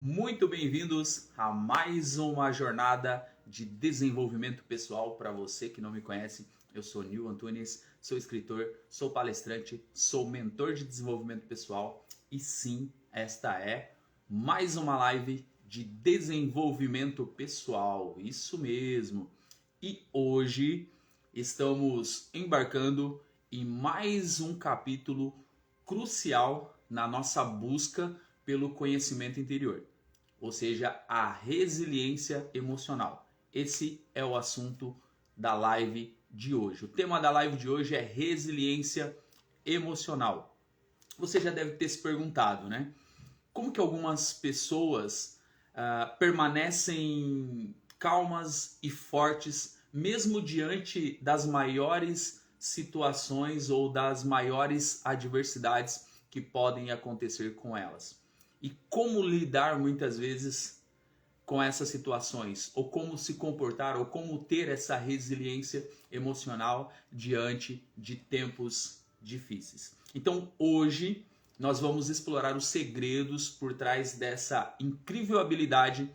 Muito bem-vindos a mais uma jornada de desenvolvimento pessoal. Para você que não me conhece, eu sou Nil Antunes, sou escritor, sou palestrante, sou mentor de desenvolvimento pessoal e sim, esta é mais uma live de desenvolvimento pessoal, isso mesmo. E hoje estamos embarcando em mais um capítulo crucial na nossa busca pelo conhecimento interior, ou seja, a resiliência emocional. Esse é o assunto da live de hoje. O tema da live de hoje é resiliência emocional. Você já deve ter se perguntado, né? Como que algumas pessoas permanecem calmas e fortes mesmo diante das maiores situações ou das maiores adversidades que podem acontecer com elas? E como lidar muitas vezes com essas situações, ou como se comportar, ou como ter essa resiliência emocional diante de tempos difíceis. Então hoje nós vamos explorar os segredos por trás dessa incrível habilidade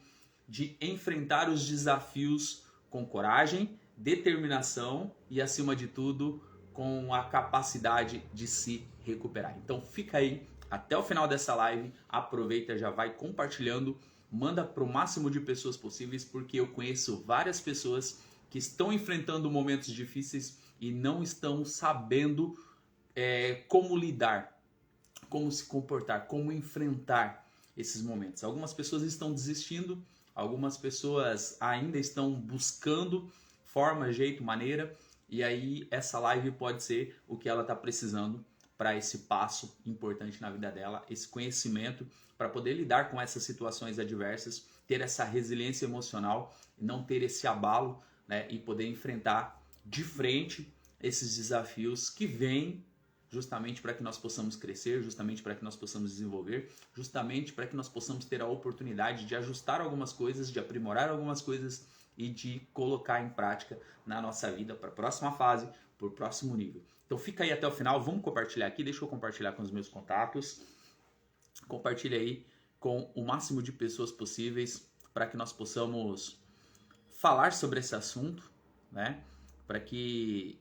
de enfrentar os desafios com coragem, determinação e, acima de tudo, com a capacidade de se recuperar. Então fica aí até o final dessa live, aproveita, já vai compartilhando, manda para o máximo de pessoas possíveis, porque eu conheço várias pessoas que estão enfrentando momentos difíceis e não estão sabendo como lidar, como se comportar, como enfrentar esses momentos. Algumas pessoas estão desistindo, algumas pessoas ainda estão buscando forma, jeito, maneira, e aí essa live pode ser o que ela está precisando para esse passo importante na vida dela, esse conhecimento para poder lidar com essas situações adversas, ter essa resiliência emocional, não ter esse abalo, né, e poder enfrentar de frente esses desafios que vêm justamente para que nós possamos crescer, justamente para que nós possamos desenvolver, justamente para que nós possamos ter a oportunidade de ajustar algumas coisas, de aprimorar algumas coisas e de colocar em prática na nossa vida para a próxima fase, para o próximo nível. Então fica aí até o final, vamos compartilhar aqui, deixa eu compartilhar com os meus contatos, compartilha aí com o máximo de pessoas possíveis para que nós possamos falar sobre esse assunto, né? Para que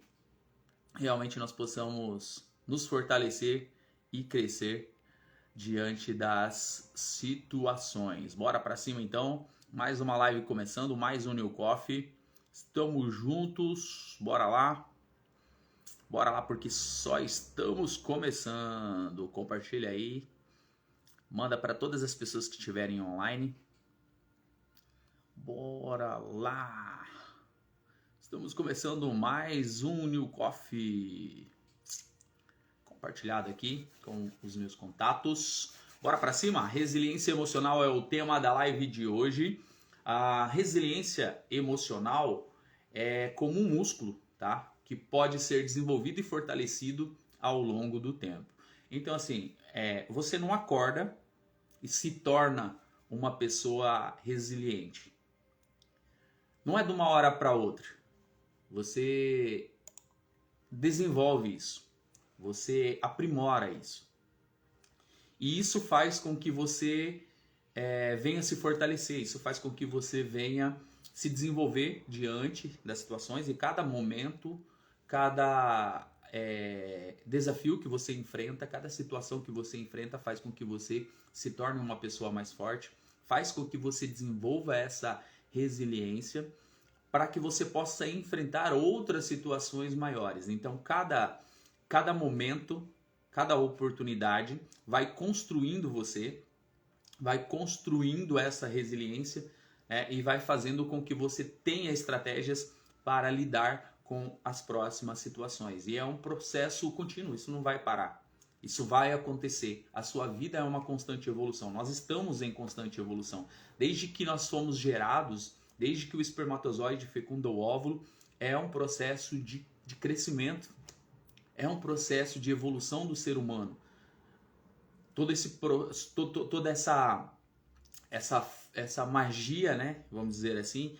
realmente nós possamos nos fortalecer e crescer diante das situações. Bora para cima então, mais uma live começando, mais um New Coffee, estamos juntos, bora lá porque só estamos começando. Compartilha aí, manda para todas as pessoas que estiverem online, bora lá, estamos começando mais um New Coffee, compartilhado aqui com os meus contatos. Bora para cima? Resiliência emocional é o tema da live de hoje. A resiliência emocional é como um músculo, tá? Que pode ser desenvolvido e fortalecido ao longo do tempo. Então, assim, você não acorda e se torna uma pessoa resiliente. Não é de uma hora para outra. Você desenvolve isso. Você aprimora isso. E isso faz com que você venha se fortalecer. Isso faz com que você venha se desenvolver diante das situações. E cada momento, cada desafio que você enfrenta, cada situação que você enfrenta faz com que você se torne uma pessoa mais forte. Faz com que você desenvolva essa resiliência para que você possa enfrentar outras situações maiores. Então, cada momento, cada oportunidade vai construindo você, vai construindo essa resiliência, e vai fazendo com que você tenha estratégias para lidar com as próximas situações. E é um processo contínuo, isso não vai parar. Isso vai acontecer. A sua vida é uma constante evolução. Nós estamos em constante evolução. Desde que nós fomos gerados, desde que o espermatozoide fecunda o óvulo, é um processo de crescimento. É um processo de evolução do ser humano. Toda essa magia, né, vamos dizer assim,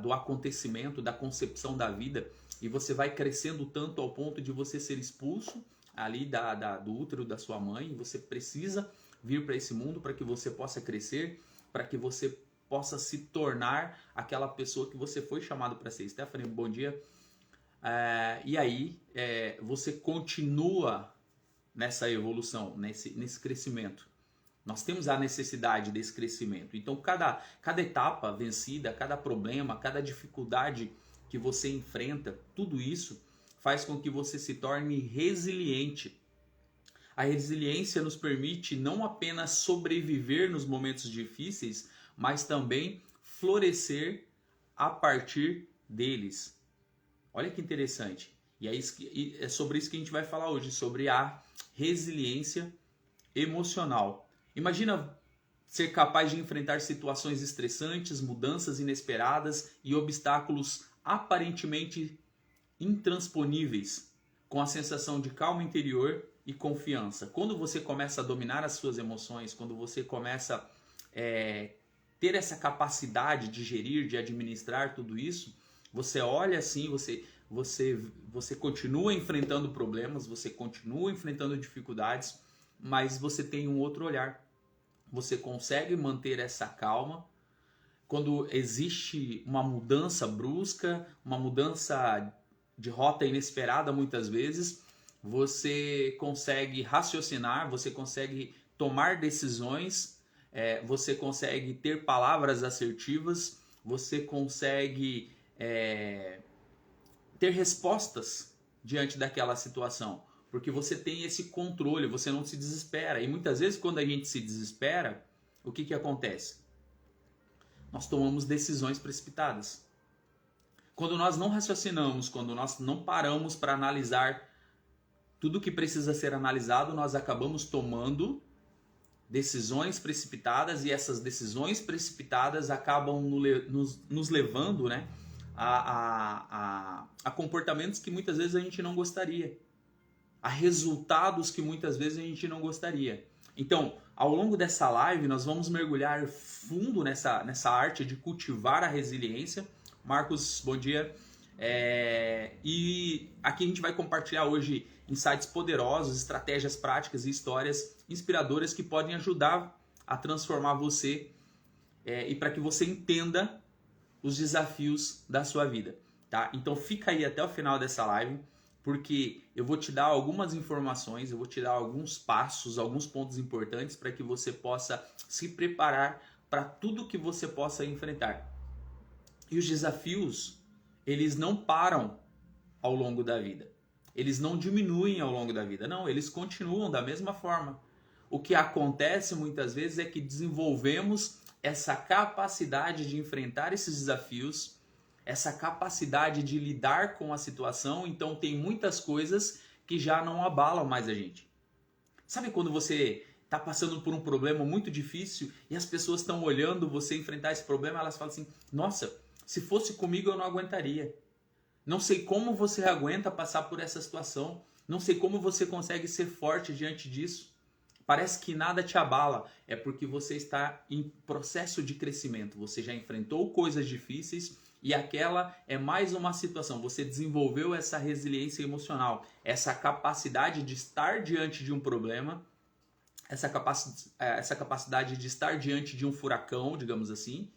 do acontecimento, da concepção da vida, e você vai crescendo tanto ao ponto de você ser expulso ali do útero da sua mãe, e você precisa vir para esse mundo, para que você possa crescer, para que você possa se tornar aquela pessoa que você foi chamado para ser. Stephanie, bom dia. E aí, você continua nessa evolução, nesse crescimento. Nós temos a necessidade desse crescimento. Então, cada etapa vencida, cada problema, cada dificuldade que você enfrenta, tudo isso faz com que você se torne resiliente. A resiliência nos permite não apenas sobreviver nos momentos difíceis, mas também florescer a partir deles. Olha que interessante. E é sobre isso que a gente vai falar hoje, sobre a resiliência emocional. Imagina ser capaz de enfrentar situações estressantes, mudanças inesperadas e obstáculos aparentemente intransponíveis, com a sensação de calma interior e confiança. Quando você começa a dominar as suas emoções, quando você começa a ter essa capacidade de gerir, de administrar tudo isso, você olha assim, você continua enfrentando problemas, você continua enfrentando dificuldades, mas você tem um outro olhar. Você consegue manter essa calma quando existe uma mudança brusca, uma mudança de rota inesperada muitas vezes. Você consegue raciocinar, você consegue tomar decisões, você consegue ter palavras assertivas, você consegue ter respostas diante daquela situação, porque você tem esse controle, você não se desespera. E muitas vezes quando a gente se desespera, o que acontece? Nós tomamos decisões precipitadas. Quando nós não raciocinamos, quando nós não paramos para analisar tudo que precisa ser analisado, nós acabamos tomando decisões precipitadas, e essas decisões precipitadas acabam nos levando, né, a comportamentos que muitas vezes a gente não gostaria, a resultados que muitas vezes a gente não gostaria. Então, ao longo dessa live, nós vamos mergulhar fundo nessa arte de cultivar a resiliência. Marcos, bom dia. E aqui a gente vai compartilhar hoje insights poderosos, estratégias práticas e histórias inspiradoras que podem ajudar a transformar você e para que você entenda os desafios da sua vida, tá? Então fica aí até o final dessa live, porque eu vou te dar algumas informações, eu vou te dar alguns passos, alguns pontos importantes para que você possa se preparar para tudo que você possa enfrentar. E os desafios, eles não param ao longo da vida. Eles não diminuem ao longo da vida. Não, eles continuam da mesma forma. O que acontece muitas vezes é que desenvolvemos essa capacidade de enfrentar esses desafios, essa capacidade de lidar com a situação. Então tem muitas coisas que já não abalam mais a gente. Sabe quando você está passando por um problema muito difícil e as pessoas estão olhando você enfrentar esse problema, elas falam assim: nossa, se fosse comigo eu não aguentaria. Não sei como você aguenta passar por essa situação. Não sei como você consegue ser forte diante disso. Parece que nada te abala. É porque você está em processo de crescimento. Você já enfrentou coisas difíceis e aquela é mais uma situação. Você desenvolveu essa resiliência emocional, essa capacidade de estar diante de um problema, essa capacidade de estar diante de um furacão, digamos assim,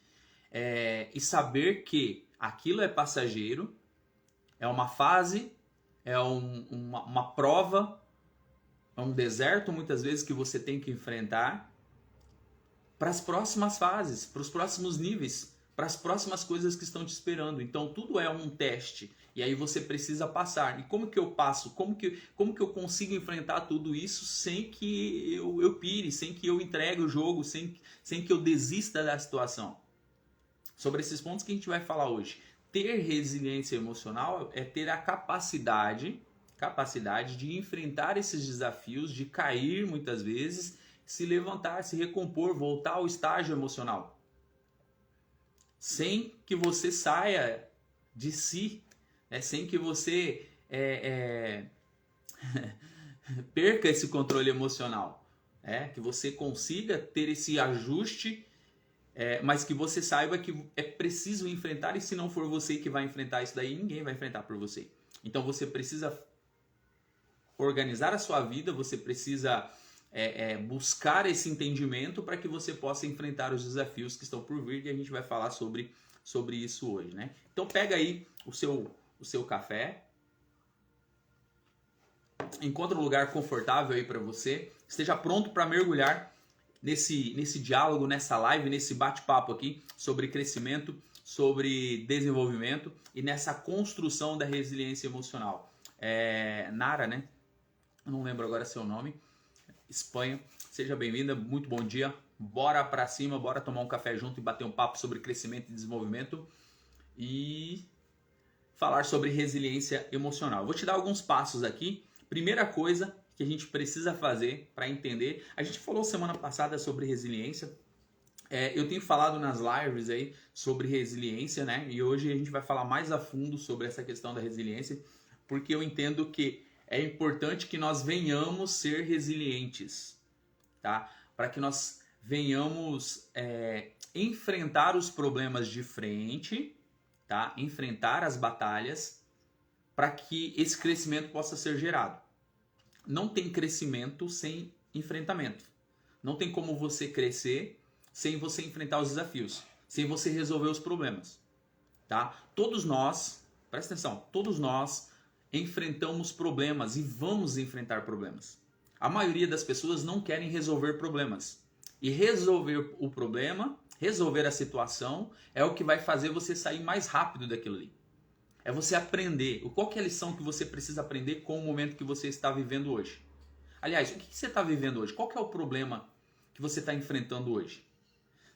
e saber que aquilo é passageiro, é uma fase, é uma prova, é um deserto muitas vezes que você tem que enfrentar para as próximas fases, para os próximos níveis, para as próximas coisas que estão te esperando. Então tudo é um teste e aí você precisa passar. E como que eu passo? Como que eu consigo enfrentar tudo isso sem que eu pire, sem que eu entregue o jogo, sem que eu desista da situação? Sobre esses pontos que a gente vai falar hoje. Ter resiliência emocional é ter a capacidade de enfrentar esses desafios, de cair muitas vezes, se levantar, se recompor, voltar ao estágio emocional. Sem que você saia de si, sem que você perca esse controle emocional. Que você consiga ter esse ajuste, mas que você saiba que é preciso enfrentar, e se não for você que vai enfrentar isso daí, ninguém vai enfrentar por você. Então você precisa organizar a sua vida, você precisa buscar esse entendimento para que você possa enfrentar os desafios que estão por vir, e a gente vai falar sobre isso hoje, né? Então pega aí o seu café, encontra um lugar confortável aí para você, esteja pronto para mergulhar nesse diálogo, nessa live, nesse bate-papo aqui sobre crescimento, sobre desenvolvimento e nessa construção da resiliência emocional. Nara, né? Eu não lembro agora seu nome. Espanha, seja bem-vinda, muito bom dia. Bora pra cima, bora tomar um café junto e bater um papo sobre crescimento e desenvolvimento e falar sobre resiliência emocional. Vou te dar alguns passos aqui. Primeira coisa que a gente precisa fazer para entender, a gente falou semana passada sobre resiliência. Eu tenho falado nas lives aí sobre resiliência, né? E hoje a gente vai falar mais a fundo sobre essa questão da resiliência, porque eu entendo que é importante que nós venhamos ser resilientes, tá? Para que nós venhamos enfrentar os problemas de frente, tá? Enfrentar as batalhas, para que esse crescimento possa ser gerado. Não tem crescimento sem enfrentamento. Não tem como você crescer sem você enfrentar os desafios, sem você resolver os problemas, tá? Todos nós, presta atenção, todos nós enfrentamos problemas e vamos enfrentar problemas. A maioria das pessoas não querem resolver problemas. E resolver o problema, resolver a situação, é o que vai fazer você sair mais rápido daquilo ali. É você aprender. Qual que é a lição que você precisa aprender com o momento que você está vivendo hoje? Aliás, o que você está vivendo hoje? Qual que é o problema que você está enfrentando hoje?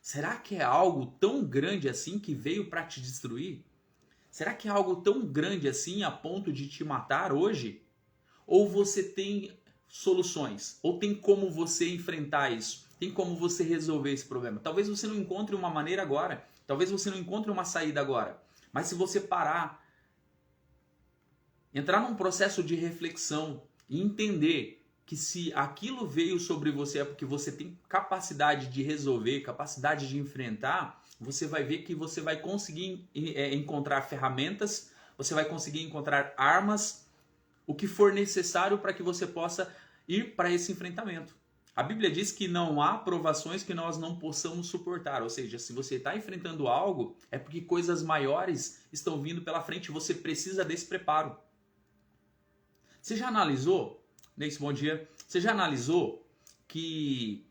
Será que é algo tão grande assim que veio para te destruir? Será que é algo tão grande assim a ponto de te matar hoje? Ou você tem soluções? Ou tem como você enfrentar isso? Tem como você resolver esse problema? Talvez você não encontre uma maneira agora. Talvez você não encontre uma saída agora. Mas se você parar, entrar num processo de reflexão e entender que se aquilo veio sobre você é porque você tem capacidade de resolver, capacidade de enfrentar, você vai ver que você vai conseguir encontrar ferramentas, você vai conseguir encontrar armas, o que for necessário para que você possa ir para esse enfrentamento. A Bíblia diz que não há provações que nós não possamos suportar, ou seja, se você está enfrentando algo, é porque coisas maiores estão vindo pela frente, você precisa desse preparo. Você já analisou, Neice, bom dia, você já analisou que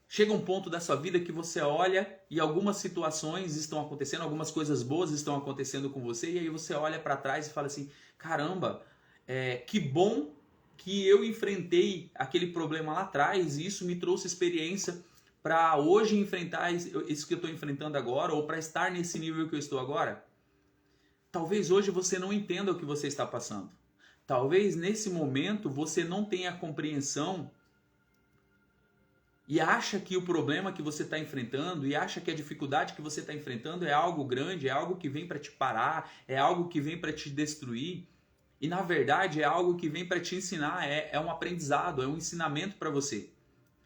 chega um ponto da sua vida que você olha e algumas situações estão acontecendo, algumas coisas boas estão acontecendo com você, e aí você olha para trás e fala assim, caramba, que bom que eu enfrentei aquele problema lá atrás e isso me trouxe experiência para hoje enfrentar isso que eu estou enfrentando agora ou para estar nesse nível que eu estou agora. Talvez hoje você não entenda o que você está passando. Talvez nesse momento você não tenha compreensão e acha que o problema que você está enfrentando e acha que a dificuldade que você está enfrentando é algo grande, é algo que vem para te parar, é algo que vem para te destruir. E na verdade é algo que vem para te ensinar, é um aprendizado, é um ensinamento para você.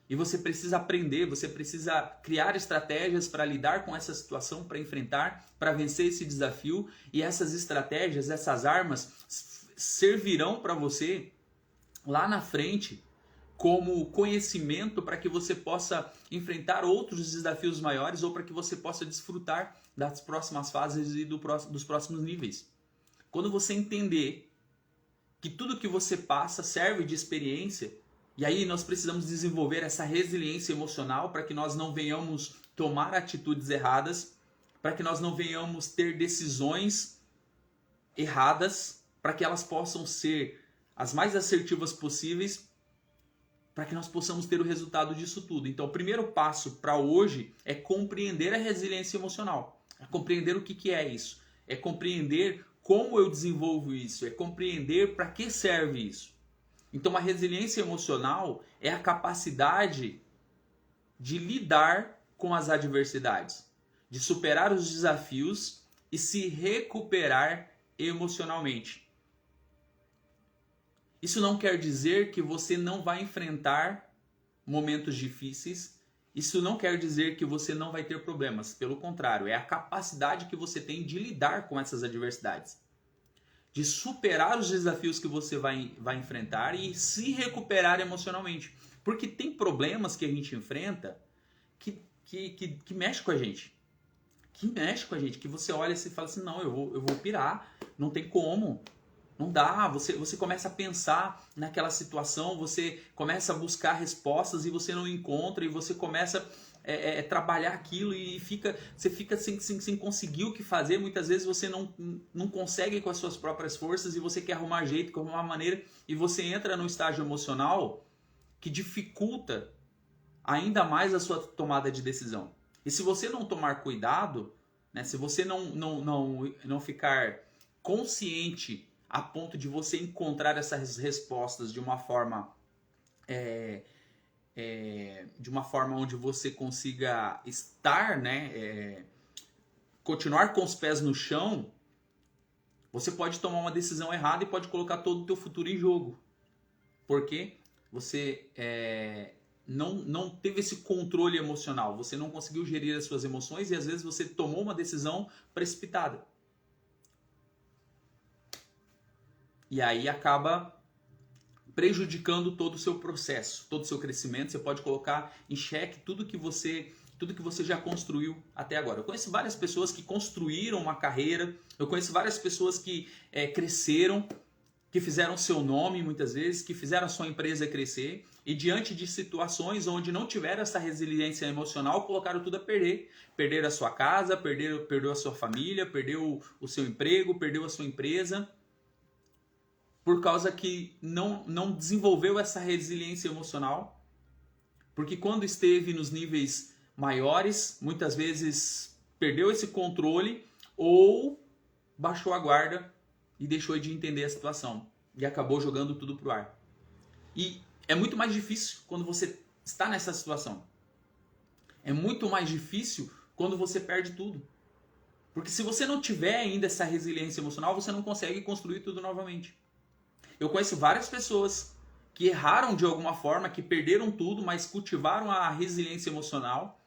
E você precisa aprender, você precisa criar estratégias para lidar com essa situação, para enfrentar, para vencer esse desafio. E essas estratégias, essas armas servirão para você lá na frente como conhecimento para que você possa enfrentar outros desafios maiores ou para que você possa desfrutar das próximas fases e dos próximos níveis. Quando você entender que tudo que você passa serve de experiência, e aí nós precisamos desenvolver essa resiliência emocional para que nós não venhamos tomar atitudes erradas, para que nós não venhamos ter decisões erradas, para que elas possam ser as mais assertivas possíveis, para que nós possamos ter o resultado disso tudo. Então, o primeiro passo para hoje é compreender a resiliência emocional. É compreender o que é isso. É compreender como eu desenvolvo isso. É compreender para que serve isso. Então, a resiliência emocional é a capacidade de lidar com as adversidades, de superar os desafios e se recuperar emocionalmente. Isso não quer dizer que você não vai enfrentar momentos difíceis. Isso não quer dizer que você não vai ter problemas. Pelo contrário, é a capacidade que você tem de lidar com essas adversidades. De superar os desafios que você vai enfrentar e se recuperar emocionalmente. Porque tem problemas que a gente enfrenta que mexe com a gente. Que mexe com a gente. Que você olha e fala assim, não, eu vou pirar. Não tem como. Não dá. Você começa a pensar naquela situação, você começa a buscar respostas e você não encontra, e você começa trabalhar aquilo e você fica sem conseguir o que fazer. Muitas vezes você não consegue com as suas próprias forças e você quer arrumar jeito, quer arrumar maneira, e você entra num estágio emocional que dificulta ainda mais a sua tomada de decisão. E se você não tomar cuidado, né, se você não ficar consciente a ponto de você encontrar essas respostas de uma forma onde você consiga estar, né, continuar com os pés no chão, você pode tomar uma decisão errada e pode colocar todo o teu futuro em jogo. Porque você não teve esse controle emocional, você não conseguiu gerir as suas emoções e às vezes você tomou uma decisão precipitada. E aí acaba prejudicando todo o seu processo, todo o seu crescimento. Você pode colocar em xeque tudo que você já construiu até agora. Eu conheço várias pessoas que construíram uma carreira, eu conheço várias pessoas que cresceram, que fizeram seu nome muitas vezes, que fizeram a sua empresa crescer, e diante de situações onde não tiveram essa resiliência emocional, colocaram tudo a perder. Perderam a sua casa, perdeu a sua família, perdeu o seu emprego, perdeu a sua empresa, por causa que não desenvolveu essa resiliência emocional. Porque quando esteve nos níveis maiores, muitas vezes perdeu esse controle ou baixou a guarda e deixou de entender a situação e acabou jogando tudo pro ar. E é muito mais difícil quando você está nessa situação. É muito mais difícil quando você perde tudo. Porque se você não tiver ainda essa resiliência emocional, você não consegue construir tudo novamente. Eu conheço várias pessoas que erraram de alguma forma, que perderam tudo, mas cultivaram a resiliência emocional,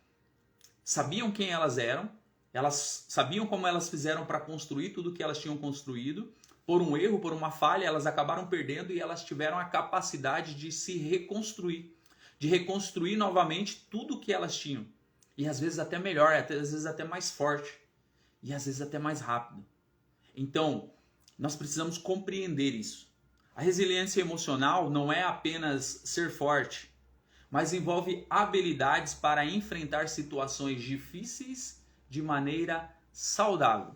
sabiam quem elas eram, elas sabiam como elas fizeram para construir tudo que elas tinham construído. Por um erro, por uma falha, elas acabaram perdendo e elas tiveram a capacidade de se reconstruir, de reconstruir novamente tudo que elas tinham. E às vezes até melhor, às vezes até mais forte, e às vezes até mais rápido. Então, nós precisamos compreender isso. A resiliência emocional não é apenas ser forte, mas envolve habilidades para enfrentar situações difíceis de maneira saudável.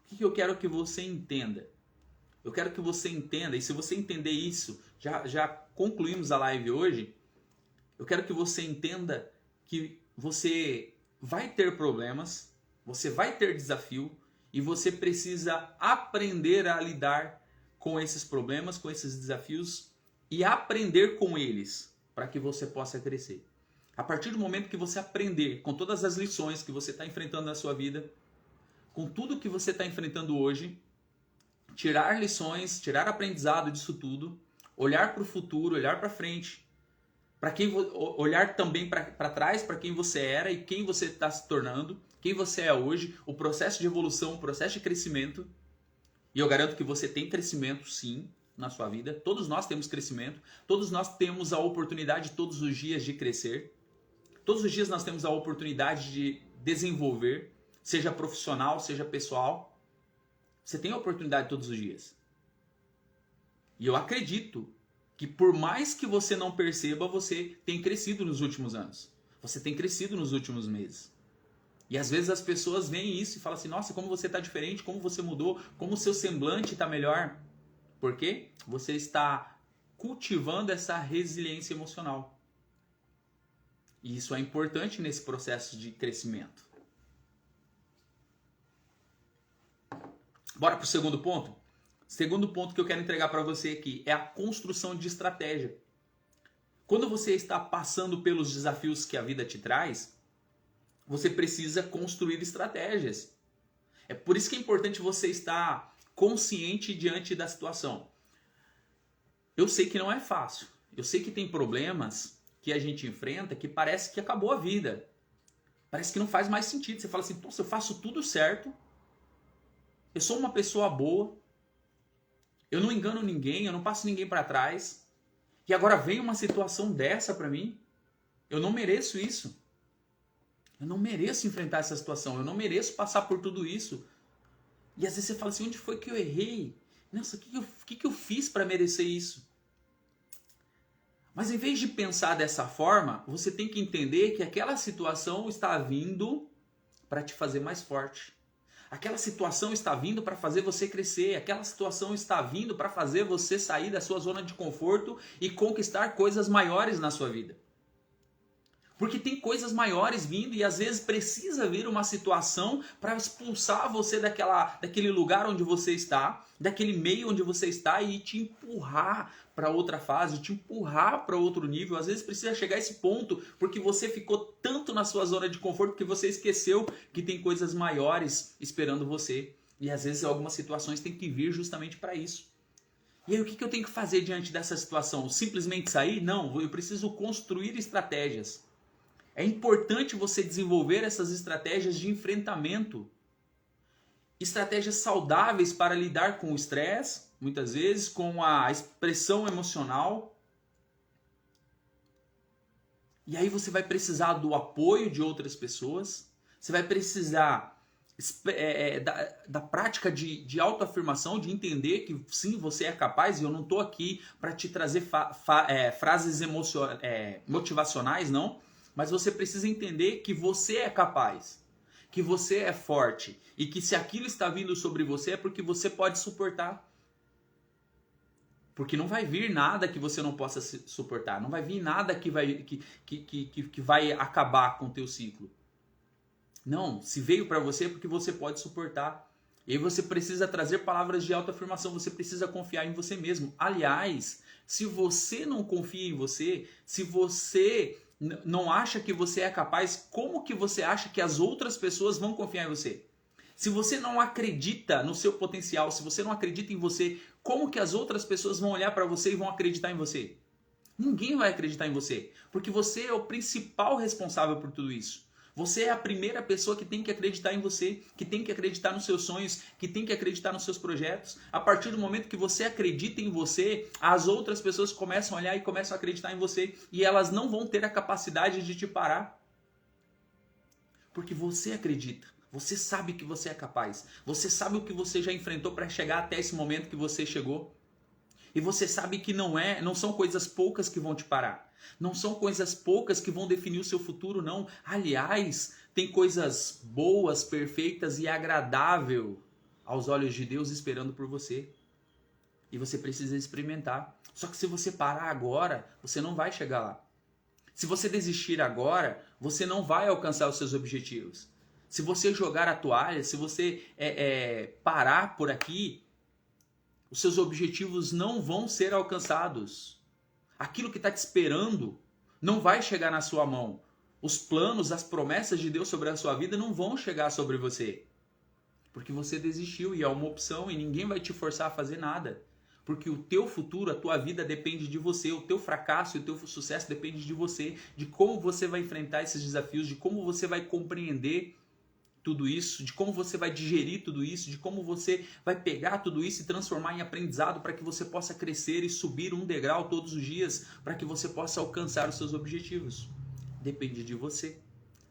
O que eu quero que você entenda? Eu quero que você entenda, e se você entender isso, já concluímos a live hoje, eu quero que você entenda que você vai ter problemas, você vai ter desafio, e você precisa aprender a lidar com esses problemas, com esses desafios, e aprender com eles, para que você possa crescer. A partir do momento que você aprender com todas as lições que você está enfrentando na sua vida, com tudo que você está enfrentando hoje, tirar lições, tirar aprendizado disso tudo, olhar para o futuro, olhar para frente, olhar também para trás, para quem você era e quem você está se tornando, quem você é hoje, o processo de evolução, o processo de crescimento. E eu garanto que você tem crescimento, sim, na sua vida. Todos nós temos crescimento. Todos nós temos a oportunidade todos os dias de crescer. Todos os dias nós temos a oportunidade de desenvolver, seja profissional, seja pessoal. Você tem a oportunidade todos os dias. E eu acredito que por mais que você não perceba, você tem crescido nos últimos anos. Você tem crescido nos últimos meses. E às vezes as pessoas veem isso e falam assim, nossa, como você está diferente, como você mudou, como o seu semblante está melhor. Por quê? Você está cultivando essa resiliência emocional. E isso é importante nesse processo de crescimento. Bora para o segundo ponto? Segundo ponto que eu quero entregar para você aqui é a construção de estratégia. Quando você está passando pelos desafios que a vida te traz, você precisa construir estratégias. É por isso que é importante você estar consciente diante da situação. Eu sei que não é fácil. Eu sei que tem problemas que a gente enfrenta que parece que acabou a vida. Parece que não faz mais sentido. Você fala assim, poxa, eu faço tudo certo. Eu sou uma pessoa boa. Eu não engano ninguém, eu não passo ninguém para trás. E agora vem uma situação dessa para mim. Eu não mereço isso. Eu não mereço enfrentar essa situação. Eu não mereço passar por tudo isso. E às vezes você fala assim, onde foi que eu errei? Nossa, o que eu fiz para merecer isso? Mas em vez de pensar dessa forma, você tem que entender que aquela situação está vindo para te fazer mais forte. Aquela situação está vindo para fazer você crescer. Aquela situação está vindo para fazer você sair da sua zona de conforto e conquistar coisas maiores na sua vida. Porque tem coisas maiores vindo e às vezes precisa vir uma situação para expulsar você daquele lugar onde você está, daquele meio onde você está e te empurrar para outra fase, te empurrar para outro nível. Às vezes precisa chegar a esse ponto porque você ficou tanto na sua zona de conforto que você esqueceu que tem coisas maiores esperando você. E às vezes algumas situações têm que vir justamente para isso. E aí o que eu tenho que fazer diante dessa situação? Simplesmente sair? Não, eu preciso construir estratégias. É importante você desenvolver essas estratégias de enfrentamento. Estratégias saudáveis para lidar com o estresse, muitas vezes, com a expressão emocional. E aí você vai precisar do apoio de outras pessoas. Você vai precisar da prática de autoafirmação, de entender que sim, você é capaz. E eu não estou aqui para te trazer frases motivacionais, não. Mas você precisa entender que você é capaz, que você é forte e que se aquilo está vindo sobre você é porque você pode suportar. Porque não vai vir nada que você não possa suportar, não vai vir nada que vai acabar com o teu ciclo. Não, se veio para você é porque você pode suportar. E aí você precisa trazer palavras de autoafirmação, você precisa confiar em você mesmo. Aliás, se você não confia em você, se você não acha que você é capaz, como que você acha que as outras pessoas vão confiar em você? Se você não acredita no seu potencial, se você não acredita em você, como que as outras pessoas vão olhar para você e vão acreditar em você? Ninguém vai acreditar em você, porque você é o principal responsável por tudo isso. Você é a primeira pessoa que tem que acreditar em você, que tem que acreditar nos seus sonhos, que tem que acreditar nos seus projetos. A partir do momento que você acredita em você, as outras pessoas começam a olhar e começam a acreditar em você e elas não vão ter a capacidade de te parar. Porque você acredita. Você sabe que você é capaz. Você sabe o que você já enfrentou para chegar até esse momento que você chegou. E você sabe que não são coisas poucas que vão te parar. Não são coisas poucas que vão definir o seu futuro, não. Aliás, tem coisas boas, perfeitas e agradáveis aos olhos de Deus esperando por você. E você precisa experimentar. Só que se você parar agora, você não vai chegar lá. Se você desistir agora, você não vai alcançar os seus objetivos. Se você jogar a toalha, se você parar por aqui, os seus objetivos não vão ser alcançados. Aquilo que está te esperando não vai chegar na sua mão. Os planos, as promessas de Deus sobre a sua vida não vão chegar sobre você. Porque você desistiu e é uma opção e ninguém vai te forçar a fazer nada. Porque o teu futuro, a tua vida depende de você. O teu fracasso e o teu sucesso depende de você. De como você vai enfrentar esses desafios, de como você vai compreender tudo isso, de como você vai digerir tudo isso, de como você vai pegar tudo isso e transformar em aprendizado para que você possa crescer e subir um degrau todos os dias, para que você possa alcançar os seus objetivos. Depende de você.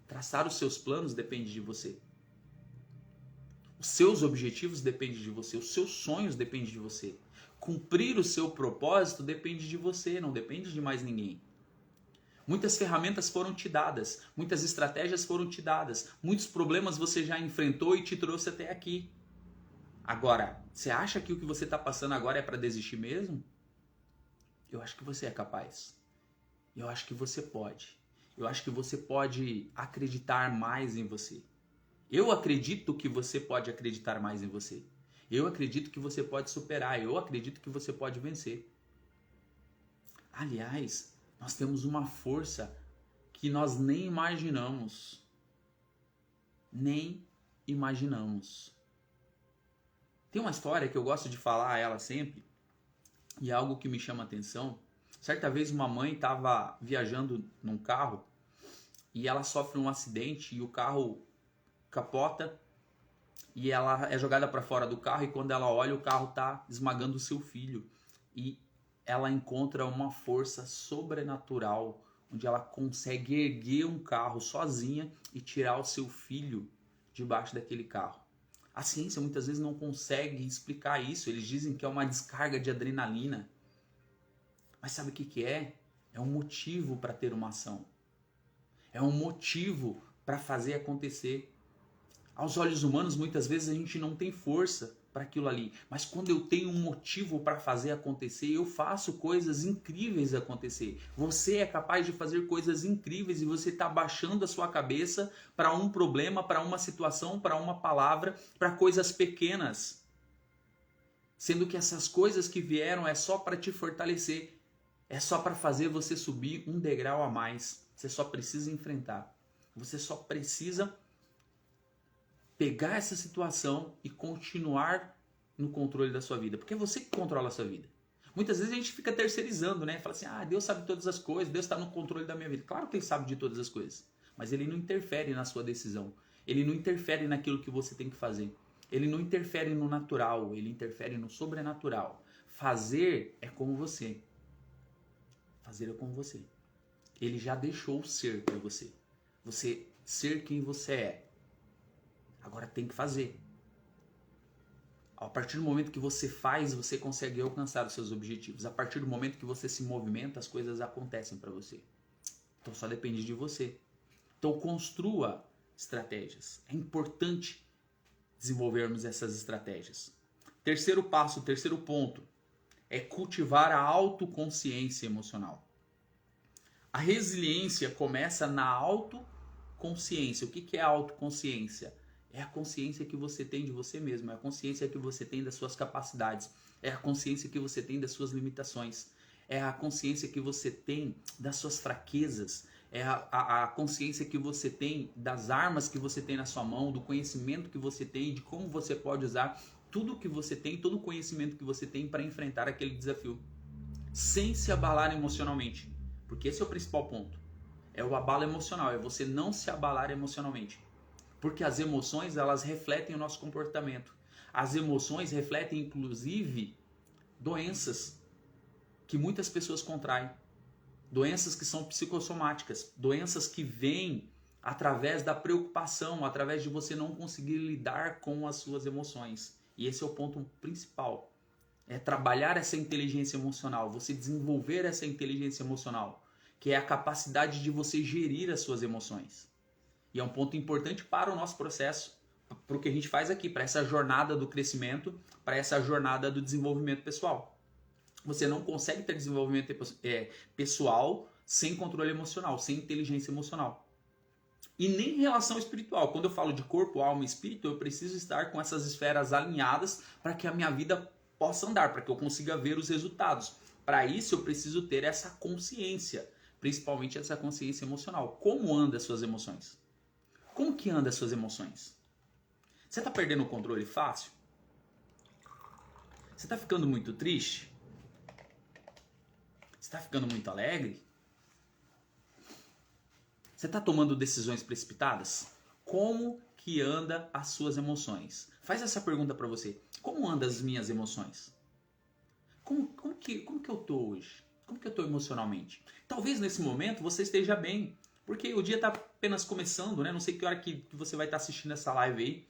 Traçar os seus planos depende de você. Os seus objetivos dependem de você, os seus sonhos dependem de você. Cumprir o seu propósito depende de você, não depende de mais ninguém. Muitas ferramentas foram te dadas, muitas estratégias foram te dadas, muitos problemas você já enfrentou e te trouxe até aqui. Agora, você acha que o que você está passando agora é para desistir mesmo? Eu acho que você é capaz. Eu acho que você pode. Eu acho que você pode acreditar mais em você. Eu acredito que você pode acreditar mais em você. Eu acredito que você pode superar. Eu acredito que você pode vencer. Aliás, nós temos uma força que nós nem imaginamos. Nem imaginamos. Tem uma história que eu gosto de falar a ela sempre, e é algo que me chama a atenção. Certa vez uma mãe estava viajando num carro e ela sofre um acidente e o carro capota e ela é jogada para fora do carro e quando ela olha o carro está esmagando o seu filho. E ela encontra uma força sobrenatural, onde ela consegue erguer um carro sozinha e tirar o seu filho debaixo daquele carro. A ciência muitas vezes não consegue explicar isso. Eles dizem que é uma descarga de adrenalina. Mas sabe o que é? É um motivo para ter uma ação. É um motivo para fazer acontecer. Aos olhos humanos, muitas vezes a gente não tem força para aquilo ali. Mas quando eu tenho um motivo para fazer acontecer, eu faço coisas incríveis acontecer. Você é capaz de fazer coisas incríveis e você está baixando a sua cabeça para um problema, para uma situação, para uma palavra, para coisas pequenas. Sendo que essas coisas que vieram é só para te fortalecer. É só para fazer você subir um degrau a mais. Você só precisa enfrentar. Você só precisa pegar essa situação e continuar no controle da sua vida. Porque é você que controla a sua vida. Muitas vezes a gente fica terceirizando, né? Fala assim, Deus sabe todas as coisas, Deus está no controle da minha vida. Claro que Ele sabe de todas as coisas. Mas Ele não interfere na sua decisão. Ele não interfere naquilo que você tem que fazer. Ele não interfere no natural, Ele interfere no sobrenatural. Fazer é como você. Fazer é como você. Ele já deixou ser para você. Você ser quem você é. Agora tem que fazer. A partir do momento que você faz, você consegue alcançar os seus objetivos. A partir do momento que você se movimenta, as coisas acontecem para você. Então só depende de você. Então construa estratégias. É importante desenvolvermos essas estratégias. Terceiro passo, terceiro ponto, é cultivar a autoconsciência emocional. A resiliência começa na autoconsciência. O que é a autoconsciência? É a consciência que você tem de você mesmo, é a consciência que você tem das suas capacidades, é a consciência que você tem das suas limitações, é a consciência que você tem das suas fraquezas, é a consciência que você tem das armas que você tem na sua mão, do conhecimento que você tem, de como você pode usar tudo que você tem, todo o conhecimento que você tem para enfrentar aquele desafio, sem se abalar emocionalmente, porque esse é o principal ponto, é o abalo emocional, é você não se abalar emocionalmente. Porque as emoções, elas refletem o nosso comportamento. As emoções refletem, inclusive, doenças que muitas pessoas contraem. Doenças que são psicossomáticas. Doenças que vêm através da preocupação, através de você não conseguir lidar com as suas emoções. E esse é o ponto principal. É trabalhar essa inteligência emocional, você desenvolver essa inteligência emocional, que é a capacidade de você gerir as suas emoções. E é um ponto importante para o nosso processo, para o que a gente faz aqui, para essa jornada do crescimento, para essa jornada do desenvolvimento pessoal. Você não consegue ter desenvolvimento pessoal sem controle emocional, sem inteligência emocional. E nem relação espiritual. Quando eu falo de corpo, alma e espírito, eu preciso estar com essas esferas alinhadas para que a minha vida possa andar, para que eu consiga ver os resultados. Para isso, eu preciso ter essa consciência, principalmente essa consciência emocional. Como andam as suas emoções? Como que andam as suas emoções? Você está perdendo o controle fácil? Você está ficando muito triste? Você está ficando muito alegre? Você está tomando decisões precipitadas? Como que anda as suas emoções? Faz essa pergunta para você. Como andam as minhas emoções? Como que eu estou hoje? Como que eu estou emocionalmente? Talvez nesse momento você esteja bem. Porque o dia está apenas começando, né? Não sei que hora que você vai estar assistindo essa live aí.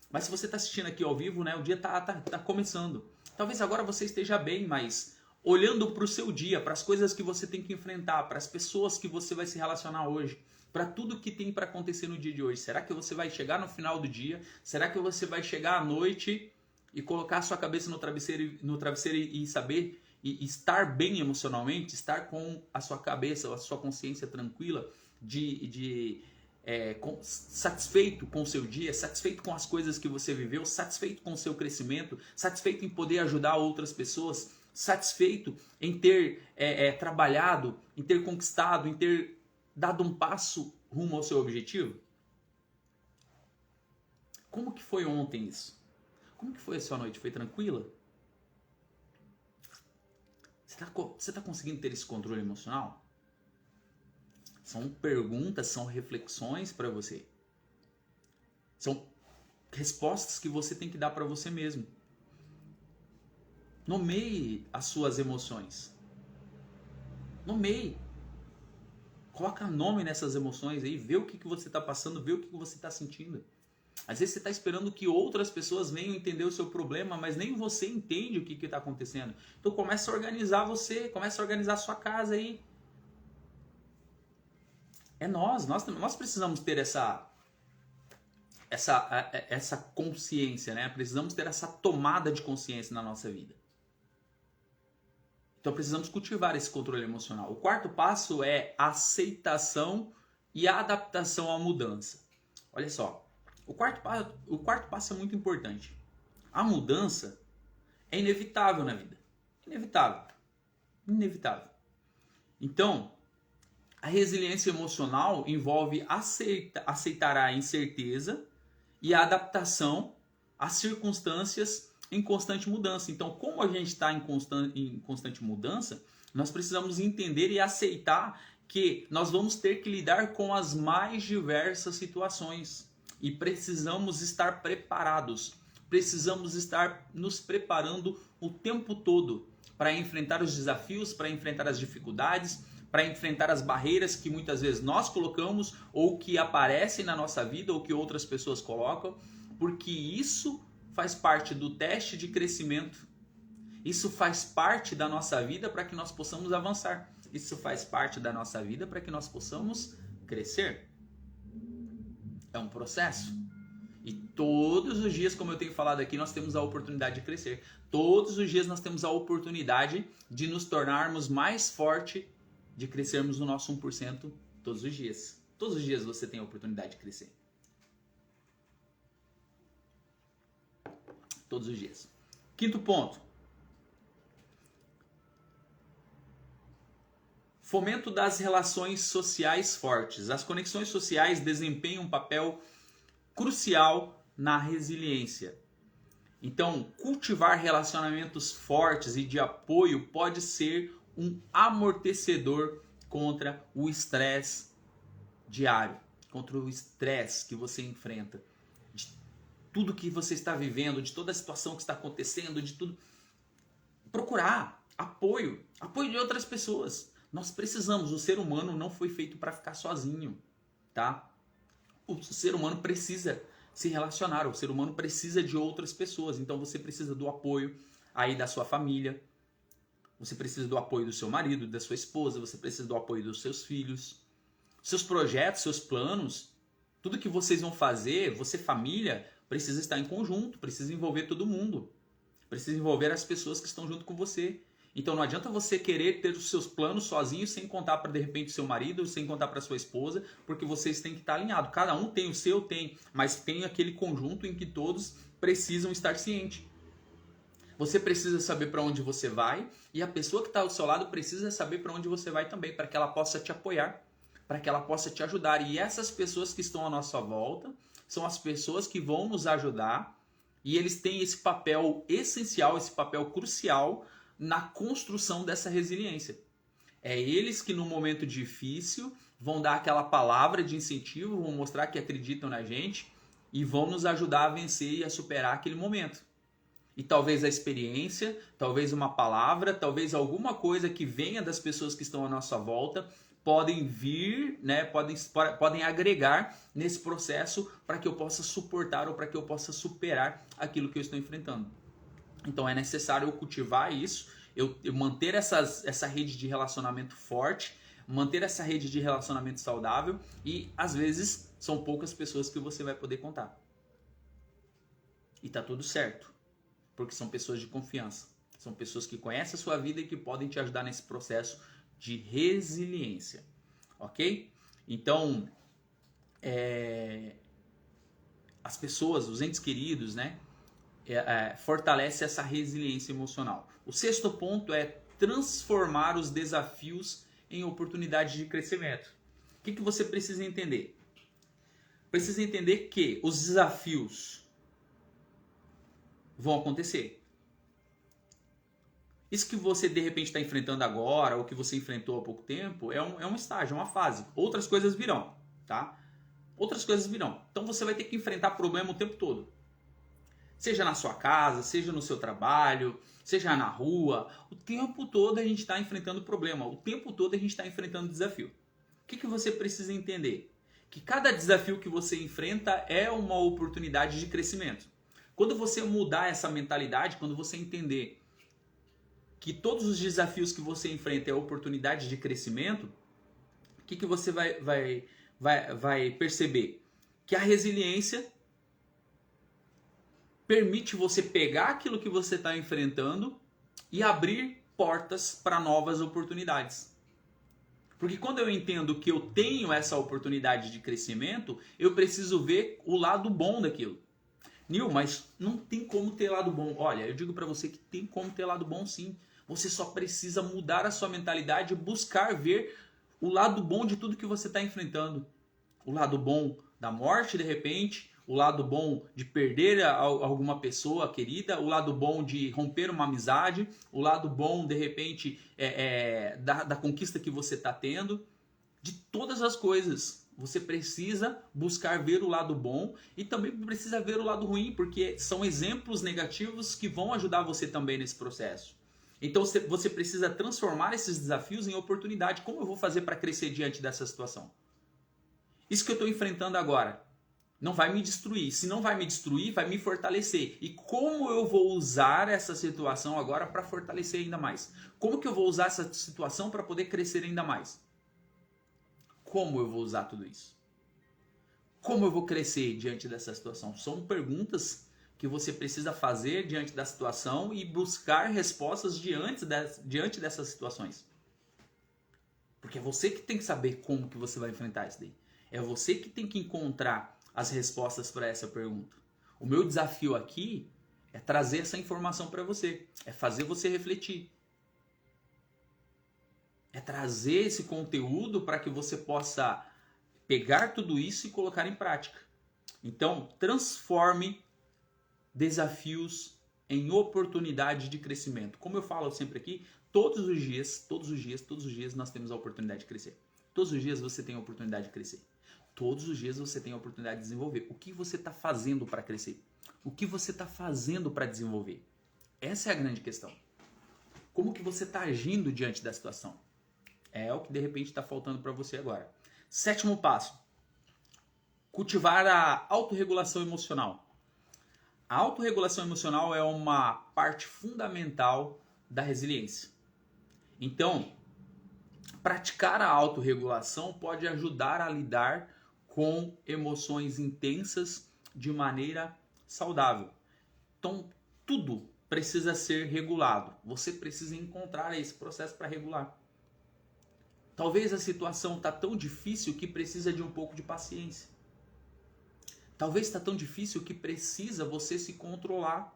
Mas se você está assistindo aqui ao vivo, né? O dia tá começando. Talvez agora você esteja bem, mas olhando para o seu dia, para as coisas que você tem que enfrentar, para as pessoas que você vai se relacionar hoje, para tudo que tem para acontecer no dia de hoje. Será que você vai chegar no final do dia? Será que você vai chegar à noite e colocar a sua cabeça no travesseiro e saber e estar bem emocionalmente, estar com a sua cabeça, a sua consciência tranquila, satisfeito com o seu dia, satisfeito com as coisas que você viveu, satisfeito com o seu crescimento, satisfeito em poder ajudar outras pessoas, satisfeito em ter trabalhado, em ter conquistado, em ter dado um passo rumo ao seu objetivo? Como que foi ontem isso? Como que foi a sua noite? Foi tranquila? Você está conseguindo ter esse controle emocional? São perguntas, são reflexões para você. São respostas que você tem que dar para você mesmo. Nomeie as suas emoções. Nomeie. Coloca nome nessas emoções aí, vê o que você está passando, vê o que você está sentindo. Às vezes você está esperando que outras pessoas venham entender o seu problema, mas nem você entende o que está acontecendo. Então começa a organizar você, começa a organizar a sua casa aí. É nós precisamos ter essa consciência, né? Precisamos ter essa tomada de consciência na nossa vida. Então precisamos cultivar esse controle emocional. O quarto passo é a aceitação e a adaptação à mudança. Olha só, o quarto passo é muito importante. A mudança é inevitável na vida. Inevitável. Então, a resiliência emocional envolve aceitar a incerteza e a adaptação às circunstâncias em constante mudança. Então, como a gente está em constante mudança, nós precisamos entender e aceitar que nós vamos ter que lidar com as mais diversas situações e precisamos estar preparados. Precisamos estar nos preparando o tempo todo para enfrentar os desafios, para enfrentar as dificuldades, para enfrentar as barreiras que muitas vezes nós colocamos ou que aparecem na nossa vida ou que outras pessoas colocam, porque isso faz parte do teste de crescimento. Isso faz parte da nossa vida para que nós possamos avançar. Isso faz parte da nossa vida para que nós possamos crescer. É um processo. E todos os dias, como eu tenho falado aqui, nós temos a oportunidade de crescer. Todos os dias nós temos a oportunidade de nos tornarmos mais fortes, de crescermos no nosso 1% todos os dias. Todos os dias você tem a oportunidade de crescer. Todos os dias. Quinto ponto. Fomento das relações sociais fortes. As conexões sociais desempenham um papel crucial na resiliência. Então, cultivar relacionamentos fortes e de apoio pode ser um amortecedor contra o estresse diário, contra o estresse que você enfrenta, de tudo que você está vivendo, de toda a situação que está acontecendo, de tudo. Procurar apoio de outras pessoas. Nós precisamos, o ser humano não foi feito para ficar sozinho, tá? O ser humano precisa se relacionar, o ser humano precisa de outras pessoas, então você precisa do apoio aí da sua família, você precisa do apoio do seu marido, da sua esposa, você precisa do apoio dos seus filhos, seus projetos, seus planos, tudo que vocês vão fazer, você família, precisa estar em conjunto, precisa envolver todo mundo, precisa envolver as pessoas que estão junto com você. Então não adianta você querer ter os seus planos sozinho sem contar para de repente seu marido, sem contar para sua esposa, porque vocês têm que estar alinhados. Cada um tem o seu, mas tem aquele conjunto em que todos precisam estar cientes. Você precisa saber para onde você vai e a pessoa que está ao seu lado precisa saber para onde você vai também, para que ela possa te apoiar, para que ela possa te ajudar. E essas pessoas que estão à nossa volta são as pessoas que vão nos ajudar e eles têm esse papel essencial, esse papel crucial na construção dessa resiliência. É eles que no momento difícil vão dar aquela palavra de incentivo, vão mostrar que acreditam na gente e vão nos ajudar a vencer e a superar aquele momento. E talvez a experiência, talvez uma palavra, talvez alguma coisa que venha das pessoas que estão à nossa volta podem vir, né, podem agregar nesse processo para que eu possa suportar ou para que eu possa superar aquilo que eu estou enfrentando. Então é necessário eu cultivar isso, eu manter essa rede de relacionamento forte, manter essa rede de relacionamento saudável e às vezes são poucas pessoas que você vai poder contar. E tá tudo certo, porque são pessoas de confiança, são pessoas que conhecem a sua vida e que podem te ajudar nesse processo de resiliência, ok? Então, as pessoas, os entes queridos, né? Fortalece essa resiliência emocional. O sexto ponto é transformar os desafios em oportunidades de crescimento. O que você precisa entender? Precisa entender que os desafios vão acontecer. Isso que você de repente está enfrentando agora ou que você enfrentou há pouco tempo é um estágio, é uma fase. Outras coisas virão, tá? Outras coisas virão. Então você vai ter que enfrentar problema o tempo todo. Seja na sua casa, seja no seu trabalho, seja na rua, o tempo todo a gente está enfrentando problema, o tempo todo a gente está enfrentando desafio. O que você precisa entender? Que cada desafio que você enfrenta é uma oportunidade de crescimento. Quando você mudar essa mentalidade, quando você entender que todos os desafios que você enfrenta é oportunidade de crescimento, o que você vai perceber? Que a resiliência permite você pegar aquilo que você está enfrentando e abrir portas para novas oportunidades. Porque quando eu entendo que eu tenho essa oportunidade de crescimento, eu preciso ver o lado bom daquilo. Nil, mas não tem como ter lado bom. Olha, eu digo para você que tem como ter lado bom sim. Você só precisa mudar a sua mentalidade e buscar ver o lado bom de tudo que você está enfrentando. O lado bom da morte, de repente, o lado bom de perder alguma pessoa querida, o lado bom de romper uma amizade, o lado bom, de repente, da conquista que você está tendo. De todas as coisas, você precisa buscar ver o lado bom e também precisa ver o lado ruim, porque são exemplos negativos que vão ajudar você também nesse processo. Então você precisa transformar esses desafios em oportunidade. Como eu vou fazer para crescer diante dessa situação? Isso que eu estou enfrentando agora não vai me destruir. Se não vai me destruir, vai me fortalecer. E como eu vou usar essa situação agora para fortalecer ainda mais? Como que eu vou usar essa situação para poder crescer ainda mais? Como eu vou usar tudo isso? Como eu vou crescer diante dessa situação? São perguntas que você precisa fazer diante da situação e buscar respostas diante dessas situações. Porque é você que tem que saber como que você vai enfrentar isso daí. É você que tem que encontrar as respostas para essa pergunta. O meu desafio aqui é trazer essa informação para você. É fazer você refletir. É trazer esse conteúdo para que você possa pegar tudo isso e colocar em prática. Então, transforme desafios em oportunidade de crescimento. Como eu falo sempre aqui, todos os dias nós temos a oportunidade de crescer. Todos os dias você tem a oportunidade de crescer. Todos os dias você tem a oportunidade de desenvolver. O que você está fazendo para crescer? O que você está fazendo para desenvolver? Essa é a grande questão. Como que você está agindo diante da situação? É o que de repente está faltando para você agora. 7º passo. Cultivar a autorregulação emocional. A autorregulação emocional é uma parte fundamental da resiliência. Então, praticar a autorregulação pode ajudar a lidar com emoções intensas de maneira saudável. Então, tudo precisa ser regulado. Você precisa encontrar esse processo para regular. Talvez a situação está tão difícil que precisa de um pouco de paciência. Talvez está tão difícil que precisa você se controlar.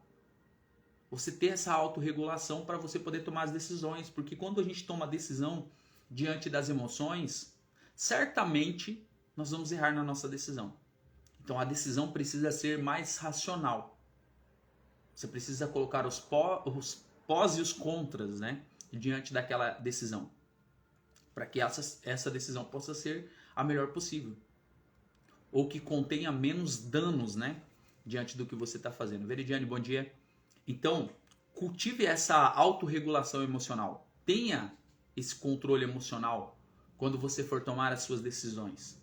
Você ter essa autorregulação para você poder tomar as decisões. Porque quando a gente toma decisão diante das emoções, certamente nós vamos errar na nossa decisão. Então a decisão precisa ser mais racional. Você precisa colocar os pós e os contras, né, diante daquela decisão, para que essa decisão possa ser a melhor possível. Ou que contenha menos danos, né, diante do que você está fazendo. Veridiane, bom dia. Então, cultive essa autorregulação emocional. Tenha esse controle emocional quando você for tomar as suas decisões.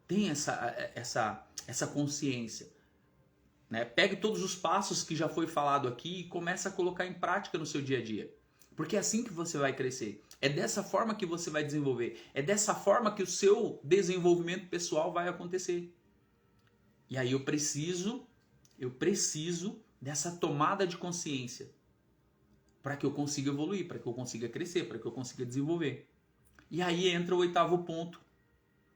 Tenha essa consciência. Né? Pegue todos os passos que já foi falado aqui e comece a colocar em prática no seu dia a dia. Porque é assim que você vai crescer. É dessa forma que você vai desenvolver. É dessa forma que o seu desenvolvimento pessoal vai acontecer. E aí eu preciso dessa tomada de consciência para que eu consiga evoluir, para que eu consiga crescer, para que eu consiga desenvolver. E aí entra o 8º ponto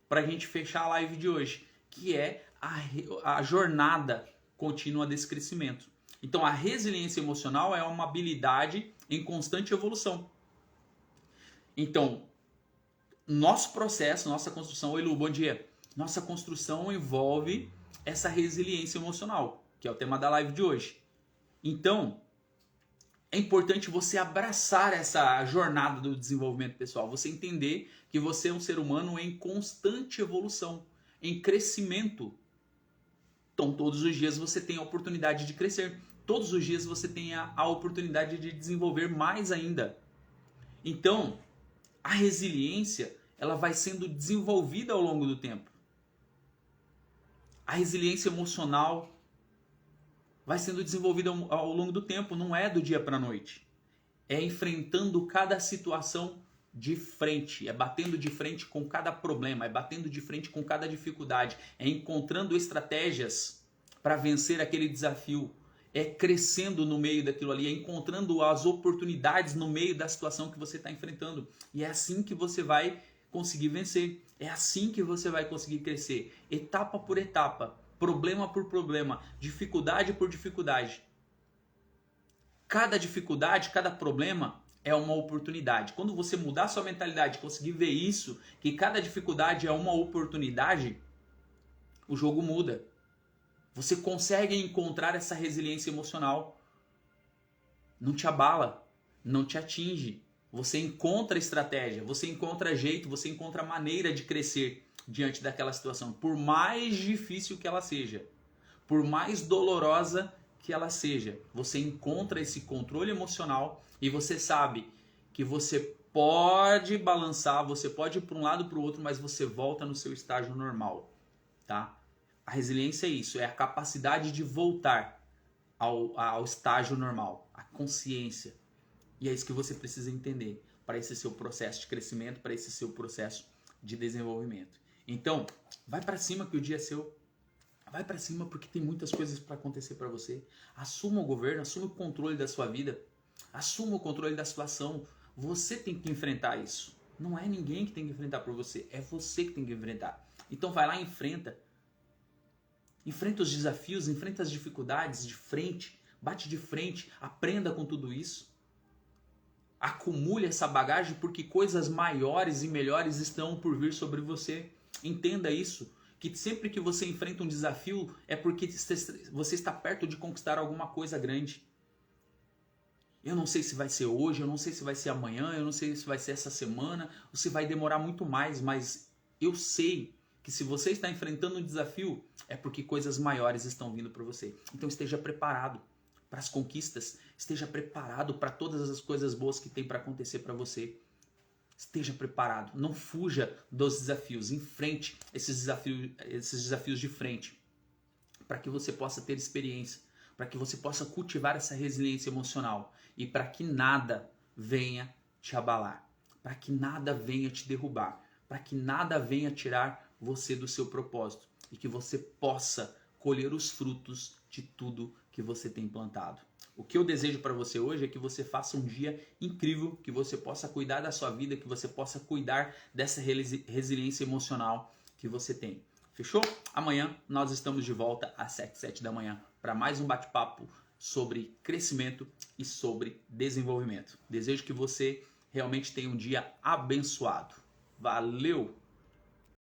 para a gente fechar a live de hoje, que é a jornada contínua desse crescimento. Então a resiliência emocional é uma habilidade em constante evolução. Então, nosso processo, nossa construção... Oi, Lu, bom dia. Nossa construção envolve essa resiliência emocional, que é o tema da live de hoje. Então, é importante você abraçar essa jornada do desenvolvimento pessoal. Você entender que você é um ser humano em constante evolução, em crescimento. Então, todos os dias você tem a oportunidade de crescer. Todos os dias você tem a oportunidade de desenvolver mais ainda. Então, a resiliência, ela vai sendo desenvolvida ao longo do tempo. A resiliência emocional vai sendo desenvolvida ao longo do tempo, não é do dia para a noite. É enfrentando cada situação de frente, é batendo de frente com cada problema, é batendo de frente com cada dificuldade, é encontrando estratégias para vencer aquele desafio, é crescendo no meio daquilo ali, é encontrando as oportunidades no meio da situação que você está enfrentando. E é assim que você vai conseguir vencer, é assim que você vai conseguir crescer, etapa por etapa, problema por problema, dificuldade por dificuldade. Cada dificuldade, cada problema é uma oportunidade. Quando você mudar sua mentalidade, conseguir ver isso, que cada dificuldade é uma oportunidade, o jogo muda. Você consegue encontrar essa resiliência emocional. Não te abala, não te atinge. Você encontra estratégia, você encontra jeito, você encontra maneira de crescer diante daquela situação. Por mais difícil que ela seja, por mais dolorosa que ela seja, você encontra esse controle emocional e você sabe que você pode balançar, você pode ir para um lado para o outro, mas você volta no seu estágio normal, tá? A resiliência é isso, é a capacidade de voltar ao estágio normal, a consciência. E é isso que você precisa entender para esse seu processo de crescimento, para esse seu processo de desenvolvimento. Então, vai para cima que o dia é seu. Vai para cima porque tem muitas coisas para acontecer para você. Assuma o governo, assuma o controle da sua vida. Assuma o controle da situação. Você tem que enfrentar isso. Não é ninguém que tem que enfrentar por você. É você que tem que enfrentar. Então vai lá e enfrenta. Enfrenta os desafios, enfrenta as dificuldades de frente. Bate de frente. Aprenda com tudo isso. Acumule essa bagagem porque coisas maiores e melhores estão por vir sobre você. Entenda isso. Que sempre que você enfrenta um desafio é porque você está perto de conquistar alguma coisa grande. Eu não sei se vai ser hoje, eu não sei se vai ser amanhã, eu não sei se vai ser essa semana, ou se vai demorar muito mais, mas eu sei que se você está enfrentando um desafio é porque coisas maiores estão vindo para você. Então esteja preparado para as conquistas, esteja preparado para todas as coisas boas que tem para acontecer para você. Esteja preparado, não fuja dos desafios, enfrente esses desafios de frente, para que você possa ter experiência, para que você possa cultivar essa resiliência emocional e para que nada venha te abalar, para que nada venha te derrubar, para que nada venha tirar você do seu propósito e que você possa colher os frutos de tudo que você tem plantado. O que eu desejo para você hoje é que você faça um dia incrível, que você possa cuidar da sua vida, que você possa cuidar dessa resiliência emocional que você tem. Fechou? Amanhã nós estamos de volta às 7 da manhã para mais um bate-papo sobre crescimento e sobre desenvolvimento. Desejo que você realmente tenha um dia abençoado. Valeu!